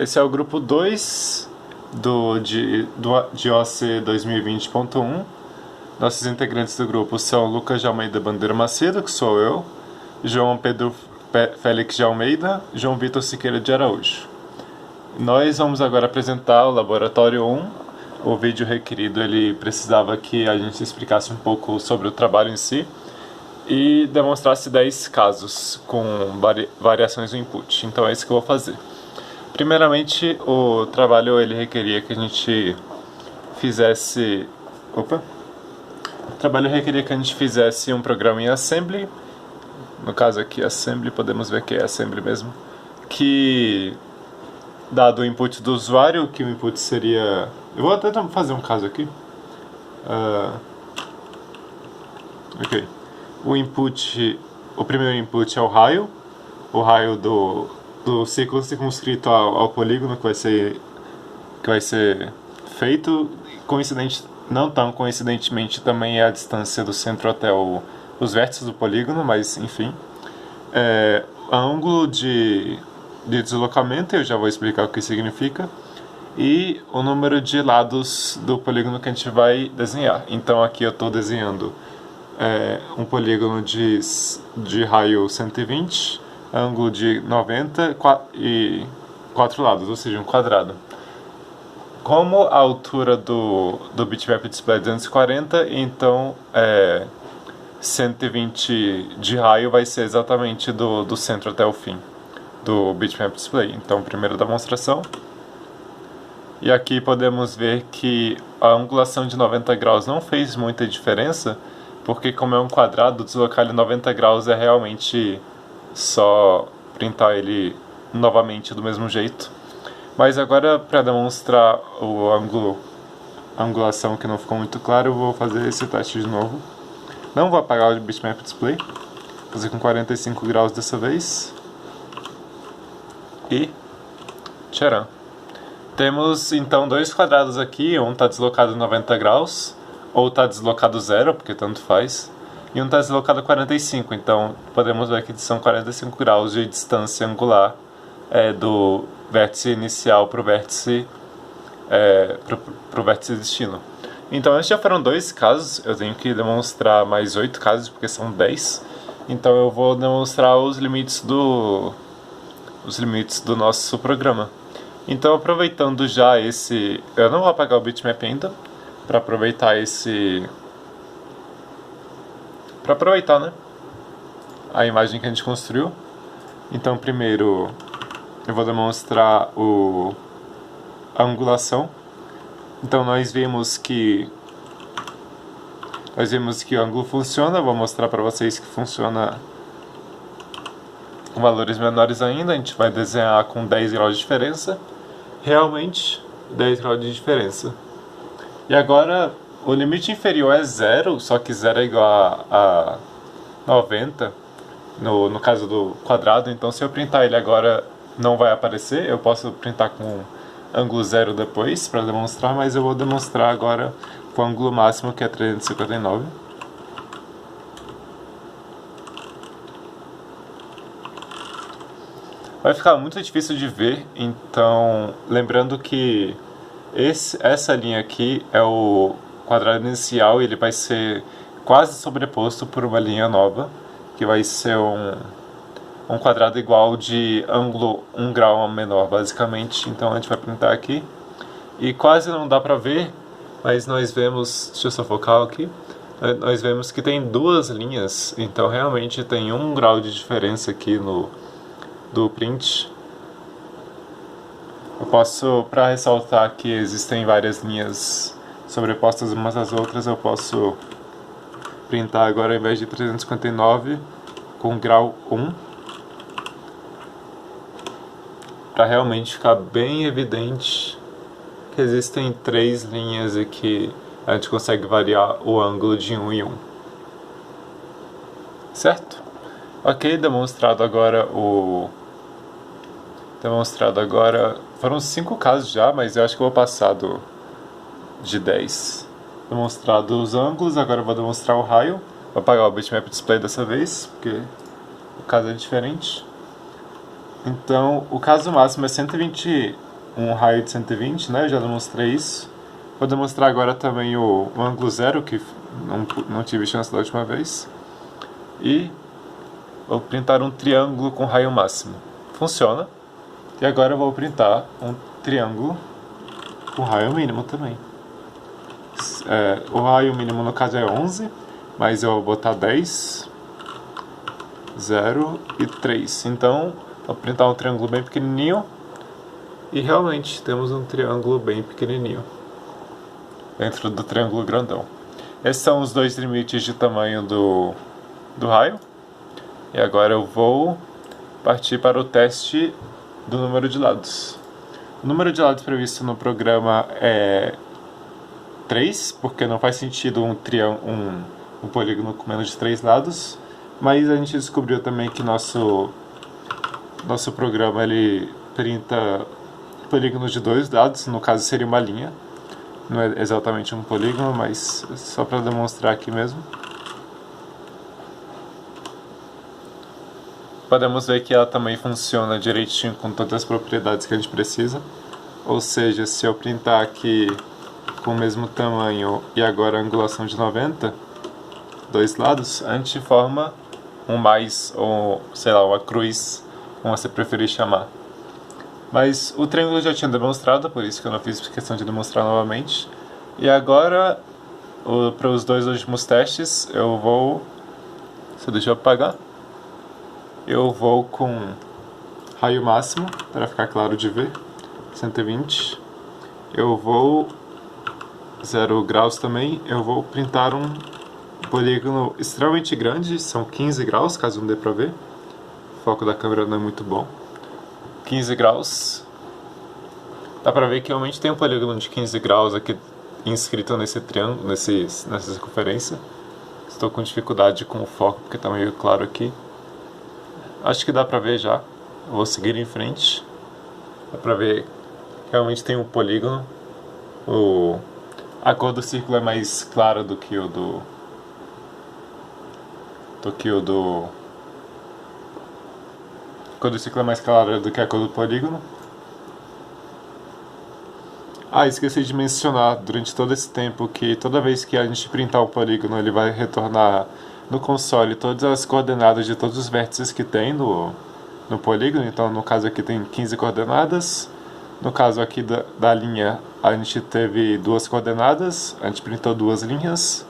esse é o grupo 2 de OC 2020.1. Nossos integrantes do grupo são Lucas de Almeida Bandeira Macedo, que sou eu, João Pedro Félix de Almeida, João Vitor Siqueira de Araújo. Nós vamos agora apresentar o Laboratório 1. O vídeo requerido ele precisava que a gente explicasse um pouco sobre o trabalho em si e demonstrasse 10 casos com variações no input. Então é isso que eu vou fazer. Primeiramente, o trabalho ele requeria que a gente fizesse... O trabalho requeria que a gente fizesse um programa em Assembly. No caso aqui, Assembly, podemos ver que é Assembly mesmo. Que, dado o input do usuário, que o input seria... Eu vou tentar fazer um caso aqui. Ok. O primeiro input é o raio do ciclo circunscrito ao polígono que vai ser feito. Não tão coincidentemente também é a distância do centro até os vértices do polígono, mas enfim. Ângulo de deslocamento, eu já vou explicar o que significa. E o número de lados do polígono que a gente vai desenhar. Então aqui eu estou desenhando um polígono de raio 120, ângulo de 90 e 4 lados, ou seja, um quadrado. Como a altura do bitmap display é 240, então 120 de raio vai ser exatamente do centro até o fim do bitmap display. Então, primeira demonstração. E aqui podemos ver que a angulação de 90 graus não fez muita diferença, porque como é um quadrado, deslocar ele 90 graus é realmente só printar ele novamente do mesmo jeito. Mas agora, para demonstrar a angulação que não ficou muito claro, eu vou fazer esse teste de novo. Não vou apagar o bitmap display, vou fazer com 45 graus dessa vez. E tcharam! Temos então dois quadrados aqui, um está deslocado 90 graus, ou está deslocado 0, porque tanto faz, e um está deslocado 45, então podemos ver que são 45 graus de distância angular do vértice inicial para o vértice destino. Então esses já foram 2 casos, eu tenho que demonstrar mais 8 casos, porque são 10, então eu vou demonstrar os limites do nosso programa. Então, aproveitando já esse... Eu não vou apagar o bitmap ainda, para aproveitar né, a imagem que a gente construiu. Então, primeiro, eu vou demonstrar a angulação. Então, nós vimos que o ângulo funciona. Vou mostrar para vocês que funciona com valores menores ainda. A gente vai desenhar com 10 graus de diferença. Realmente 10 graus de diferença. E agora o limite inferior é 0, só que 0 é igual a 90 no caso do quadrado. Então se eu printar ele agora não vai aparecer. Eu posso printar com ângulo 0 depois para demonstrar, mas eu vou demonstrar agora com o ângulo máximo, que é 359. Vai ficar muito difícil de ver, então lembrando que essa linha aqui é o quadrado inicial e ele vai ser quase sobreposto por uma linha nova, que vai ser um quadrado igual de ângulo 1 grau menor, basicamente. Então a gente vai printar aqui e quase não dá pra ver, mas nós vemos, deixa eu só focar aqui, nós vemos que tem 2 linhas, então realmente tem 1 grau de diferença aqui do print. Eu posso, para ressaltar que existem várias linhas sobrepostas umas às outras, eu posso printar agora, ao invés de 359, com grau 1, para realmente ficar bem evidente que existem 3 linhas e que a gente consegue variar o ângulo de 1 em 1. Certo? Ok, demonstrado agora foram 5 casos já, mas eu acho que eu vou passar de 10. Demonstrado os ângulos, agora eu vou demonstrar o raio. Vou apagar o bitmap display dessa vez, porque o caso é diferente. Então, o caso máximo é 120 um raio de 120, né? Eu já demonstrei isso. Vou demonstrar agora também o ângulo zero, que não tive chance da última vez. E vou printar um triângulo com raio máximo. Funciona. E agora eu vou printar um triângulo com raio mínimo também. O raio mínimo no caso é 11, mas eu vou botar 10, 0 e 3. Então, vou printar um triângulo bem pequenininho. E realmente temos um triângulo bem pequenininho dentro do triângulo grandão. Esses são os dois limites de tamanho do raio. E agora eu vou partir para o teste do número de lados. O número de lados previsto no programa é 3, porque não faz sentido um polígono com menos de 3 lados. Mas a gente descobriu também que nosso programa ele printa polígonos de 2 lados, no caso seria uma linha. Não é exatamente um polígono, mas só para demonstrar aqui mesmo. Podemos ver que ela também funciona direitinho com todas as propriedades que a gente precisa. Ou seja, se eu printar aqui com o mesmo tamanho e agora a angulação de 90, 2 lados, a gente forma um mais, ou sei lá, uma cruz, como você preferir chamar. Mas o triângulo eu já tinha demonstrado, por isso que eu não fiz questão de demonstrar novamente. E agora, para os dois últimos testes, eu vou... Deixa eu apagar. Eu vou com raio máximo, para ficar claro de ver, 120. Eu vou 0 graus também. Eu vou printar um polígono extremamente grande, são 15 graus, caso não dê para ver. O foco da câmera não é muito bom. 15 graus. Dá pra ver que realmente tem um polígono de 15 graus aqui inscrito nesse triângulo, nessa circunferência. Estou com dificuldade com o foco porque tá meio claro aqui. Acho que dá pra ver já. Eu vou seguir em frente. Dá pra ver que realmente tem um polígono. A cor do círculo é mais clara do que o do... A cor do círculo é mais clara do que a cor do polígono. Esqueci de mencionar durante todo esse tempo que toda vez que a gente printar o polígono, ele vai retornar no console todas as coordenadas de todos os vértices que tem no polígono. Então, no caso aqui tem 15 coordenadas. No caso aqui da linha, a gente teve 2 coordenadas, a gente printou 2 linhas.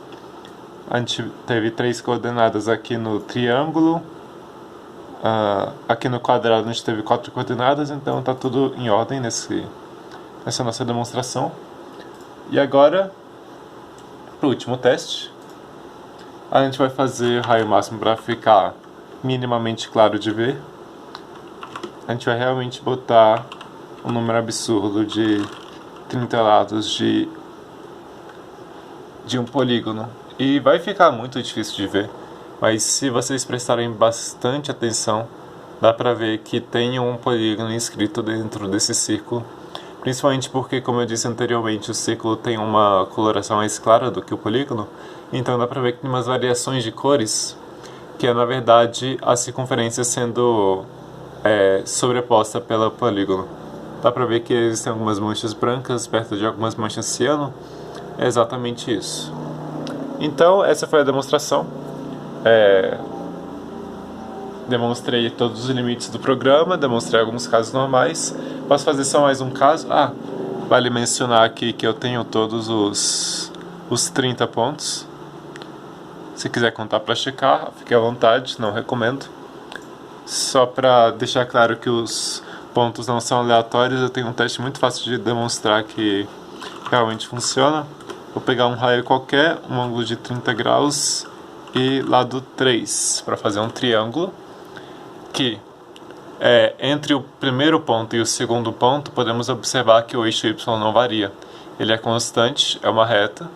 A gente teve 3 coordenadas aqui no triângulo. Aqui no quadrado a gente teve 4 coordenadas, então está tudo em ordem nessa nossa demonstração. E agora, para o último teste, a gente vai fazer raio máximo para ficar minimamente claro de ver. A gente vai realmente botar um número absurdo de 30 lados de um polígono. E vai ficar muito difícil de ver, mas se vocês prestarem bastante atenção, dá pra ver que tem um polígono inscrito dentro desse círculo. Principalmente porque, como eu disse anteriormente, o círculo tem uma coloração mais clara do que o polígono. Então dá pra ver que tem umas variações de cores, que é na verdade a circunferência sendo sobreposta pelo polígono. Dá pra ver que existem algumas manchas brancas perto de algumas manchas ciano. É exatamente isso. Então essa foi a demonstração. Demonstrei todos os limites do programa, demonstrei alguns casos normais. Posso fazer só mais um caso? Vale mencionar aqui que eu tenho todos os 30 pontos. Se quiser contar para checar, fique à vontade, não recomendo. Só para deixar claro que os pontos não são aleatórios, eu tenho um teste muito fácil de demonstrar que realmente funciona. Vou pegar um raio qualquer, um ângulo de 30 graus e lado 3 para fazer um triângulo que entre o primeiro ponto e o segundo ponto podemos observar que o eixo Y não varia. Ele é constante, é uma reta,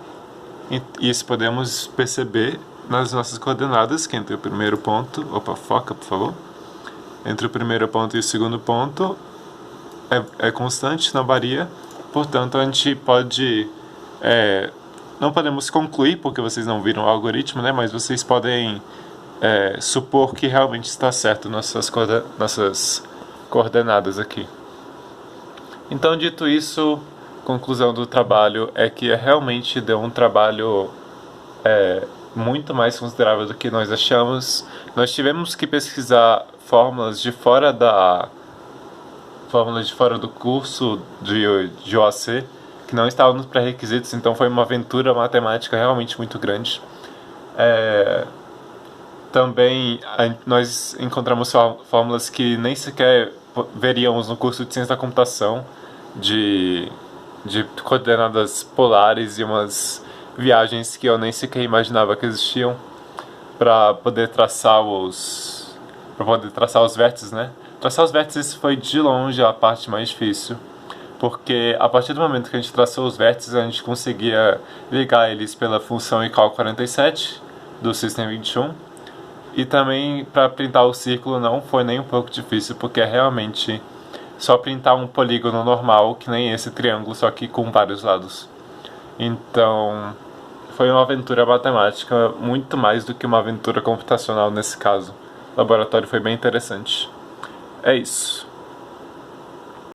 e isso podemos perceber nas nossas coordenadas, que entre o primeiro ponto... foca, por favor. Entre o primeiro ponto e o segundo ponto é constante, não varia. Portanto, a gente pode... não podemos concluir, porque vocês não viram o algoritmo, né? Mas vocês podem supor que realmente está certo nossas coordenadas aqui. Então, dito isso, conclusão do trabalho é que realmente deu um trabalho muito mais considerável do que nós achamos. Nós tivemos que pesquisar fórmulas de fora do curso de OAC, que não estavam nos pré-requisitos, então foi uma aventura matemática realmente muito grande. Também nós encontramos fórmulas que nem sequer veríamos no curso de ciência da computação, de, de coordenadas polares e umas viagens que eu nem sequer imaginava que existiam para poder traçar os vértices, né? Traçar os vértices foi de longe a parte mais difícil, porque a partir do momento que a gente traçou os vértices, a gente conseguia ligar eles pela função ICAL 47 do System 21. E também para printar o círculo não foi nem um pouco difícil, porque é realmente só printar um polígono normal, que nem esse triângulo, só que com vários lados. Então, foi uma aventura matemática muito mais do que uma aventura computacional nesse caso. O laboratório foi bem interessante. É isso.